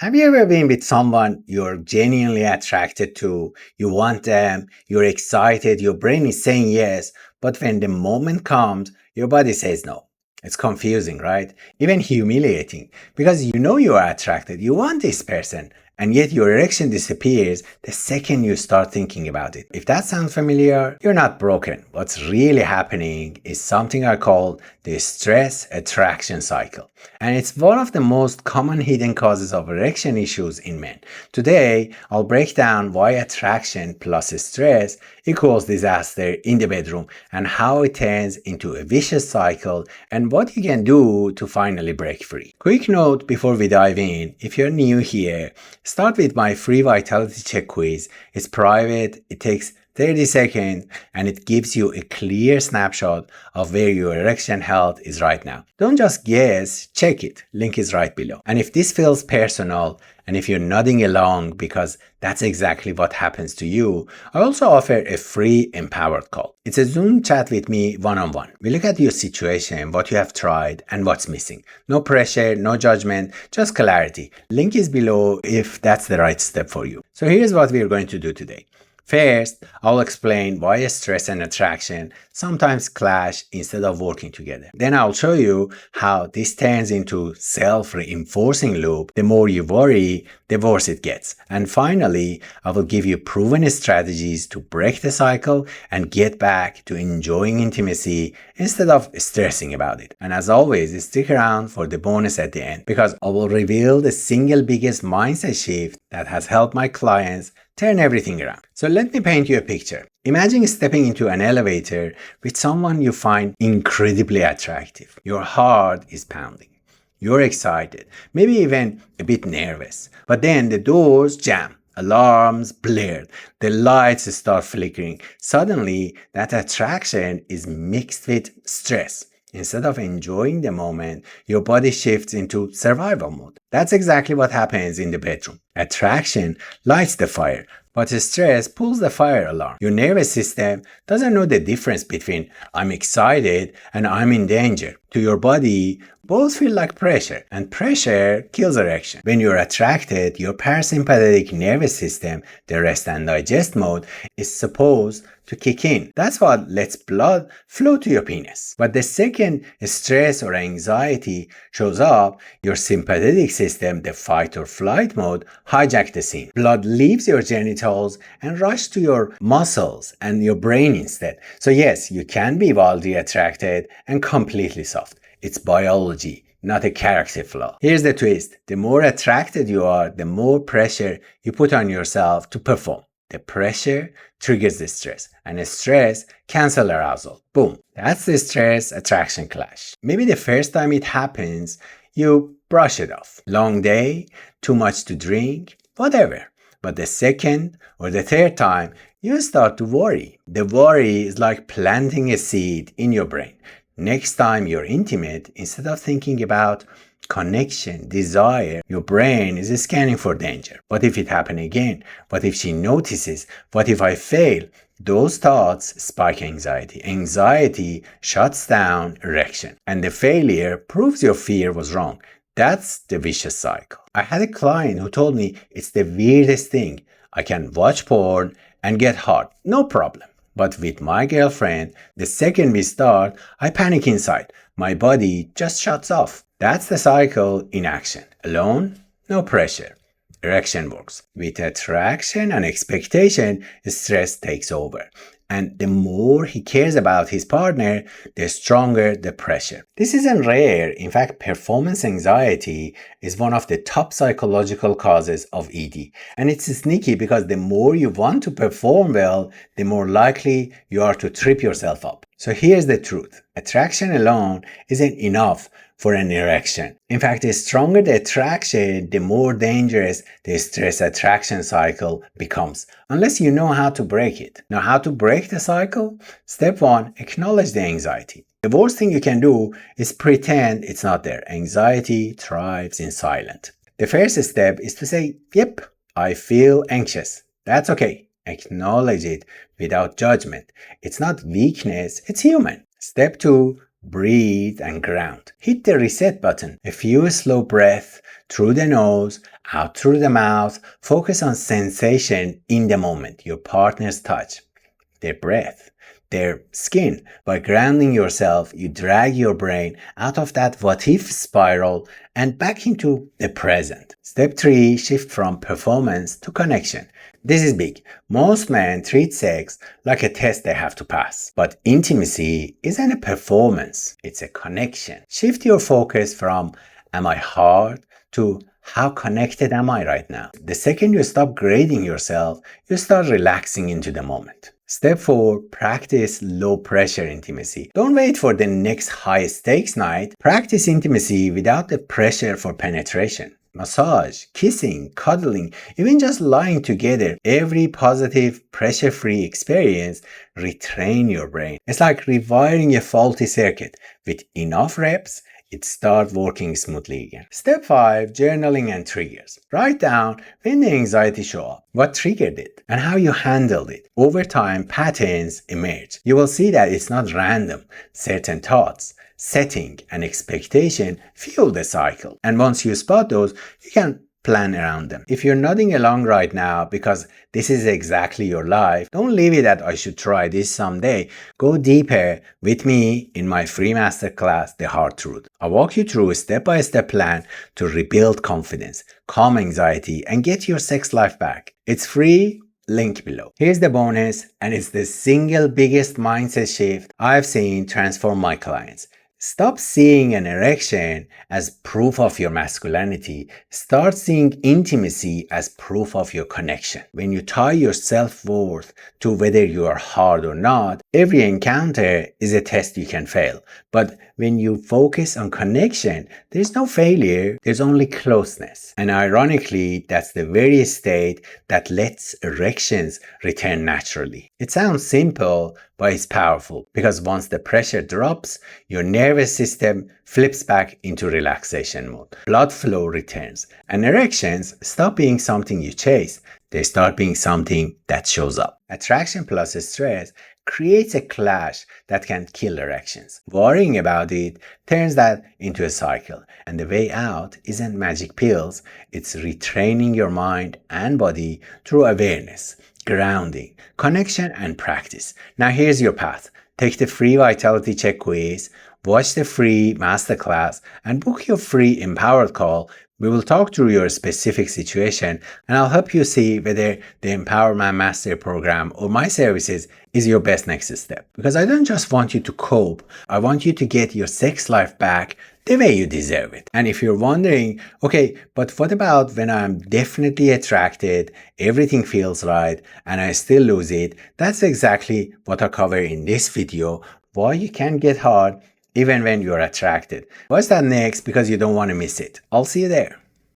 Have you ever been with someone you're genuinely attracted to, you want them, you're excited, your brain is saying yes, but when the moment comes, your body says no? It's confusing, right? Even humiliating, because you know you are attracted, you want this person, and yet your erection disappears the second you start thinking about it. If that sounds familiar, you're not broken. What's really happening is something I call the stress attraction cycle. And it's one of the most common hidden causes of erection issues in men. Today, I'll break down why attraction plus stress equals disaster in the bedroom and how it turns into a vicious cycle and what you can do to finally break free. Quick note before we dive in, if you're new here, start with my free vitality check quiz. It's private, it takes 30 seconds, and it gives you a clear snapshot of where your erection health is right now. Don't just guess, check it. Link is right below. And if this feels personal, and if you're nodding along because that's exactly what happens to you, I also offer a free empowered call. It's a Zoom chat with me one-on-one. We look at your situation, what you have tried, and what's missing. No pressure, no judgment, just clarity. Link is below if that's the right step for you. So here's what we're going to do today. First, I'll explain why stress and attraction sometimes clash instead of working together. Then I'll show you how this turns into self-reinforcing loop. The more you worry, the worse it gets. And finally, I will give you proven strategies to break the cycle and get back to enjoying intimacy instead of stressing about it. And as always, stick around for the bonus at the end because I will reveal the single biggest mindset shift that has helped my clients turn everything around. So let me paint you a picture. Imagine stepping into an elevator with someone you find incredibly attractive. Your heart is pounding. You're excited, maybe even a bit nervous. But then the doors jam, alarms blare, the lights start flickering. Suddenly, that attraction is mixed with stress. Instead of enjoying the moment, your body shifts into survival mode. That's exactly what happens in the bedroom. Attraction lights the fire, but stress pulls the fire alarm. Your nervous system doesn't know the difference between I'm excited and I'm in danger. To your body, both feel like pressure, and pressure kills erection. When you're attracted, your parasympathetic nervous system, the rest and digest mode, is supposed to kick in. That's what lets blood flow to your penis. But the second stress or anxiety shows up, your sympathetic system, the fight or flight mode, hijacks the scene. Blood leaves your genitals and rushes to your muscles and your brain instead. So yes, you can be wildly attracted and completely soft. It's biology, not a character flaw. Here's the twist. The more attracted you are, the more pressure you put on yourself to perform. The pressure triggers the stress, and the stress cancels arousal. Boom. That's the stress attraction clash. Maybe the first time it happens, you brush it off. Long day, too much to drink, whatever. But the second or the third time, you start to worry. The worry is like planting a seed in your brain. Next time you're intimate, instead of thinking about connection, desire, your brain is scanning for danger. What if it happens again? What if she notices? What if I fail? Those thoughts spike anxiety. Anxiety shuts down erection. And the failure proves your fear was wrong. That's the vicious cycle. I had a client who told me it's the weirdest thing. I can watch porn and get hard. No problem. But with my girlfriend, the second we start, I panic inside. My body just shuts off. That's the cycle in action. Alone, no pressure. Erection works. With attraction and expectation, stress takes over. And the more he cares about his partner, the stronger the pressure. This isn't rare. In fact, performance anxiety is one of the top psychological causes of ED. And it's sneaky because the more you want to perform well, the more likely you are to trip yourself up. So here's the truth. Attraction alone isn't enough for an erection. In fact, the stronger the attraction, the more dangerous the stress attraction cycle becomes, unless you know how to break it. Now, how to break the cycle? Step 1, acknowledge the anxiety. The worst thing you can do is pretend it's not there. Anxiety thrives in silence. The first step is to say, yep, I feel anxious. That's okay. Acknowledge it without judgment. It's not weakness, it's human. Step 2, breathe, and ground. Hit the reset button. A few slow breaths through the nose, out through the mouth. Focus on sensation in the moment, your partner's touch, their breath, their skin. By grounding yourself, you drag your brain out of that what-if spiral and back into the present. Step 3, shift from performance to connection. This is big. Most men treat sex like a test they have to pass. But intimacy isn't a performance, it's a connection. Shift your focus from am I hard to how connected am I right now? The second you stop grading yourself, you start relaxing into the moment. Step 4, practice low pressure intimacy. Don't wait for the next high stakes night. Practice intimacy without the pressure for penetration. Massage, kissing, cuddling, even just lying together. Every positive, pressure-free experience retrain your brain. It's like rewiring a faulty circuit. With enough reps, it starts working smoothly again. Step 5, journaling and triggers. Write down when the anxiety shows up, what triggered it, and how you handled it. Over time, patterns emerge. You will see that it's not random. Certain thoughts, setting, and expectation fuel the cycle. And once you spot those, you can plan around them. If you're nodding along right now because this is exactly your life, don't leave it at I should try this someday. Go deeper with me in my free masterclass, The Hard Truth. I'll walk you through a step-by-step plan to rebuild confidence, calm anxiety, and get your sex life back. It's free, link below. Here's the bonus, and it's the single biggest mindset shift I've seen transform my clients. Stop seeing an erection as proof of your masculinity. Start seeing intimacy as proof of your connection. When you tie your self-worth to whether you are hard or not, every encounter is a test you can fail. But when you focus on connection, there's no failure, there's only closeness. And ironically, that's the very state that lets erections return naturally. It sounds simple, but it's powerful because once the pressure drops, your nervous system flips back into relaxation mode. Blood flow returns, and erections stop being something you chase. They start being something that shows up. Attraction plus stress creates a clash that can kill erections. Worrying about it turns that into a cycle. And the way out isn't magic pills, it's retraining your mind and body through awareness, grounding, connection, and practice. Now here's your path. Take the free vitality check quiz, watch the free masterclass, and book your free empowered call. We will talk through your specific situation, and I'll help you see whether the Empowerment Master Program or my services is your best next step. Because I don't just want you to cope, I want you to get your sex life back the way you deserve it. And if you're wondering, okay, but what about when I'm definitely attracted, everything feels right, and I still lose it? That's exactly what I cover in this video, why you can get hard even when you're attracted. Watch that next because you don't want to miss it. I'll see you there.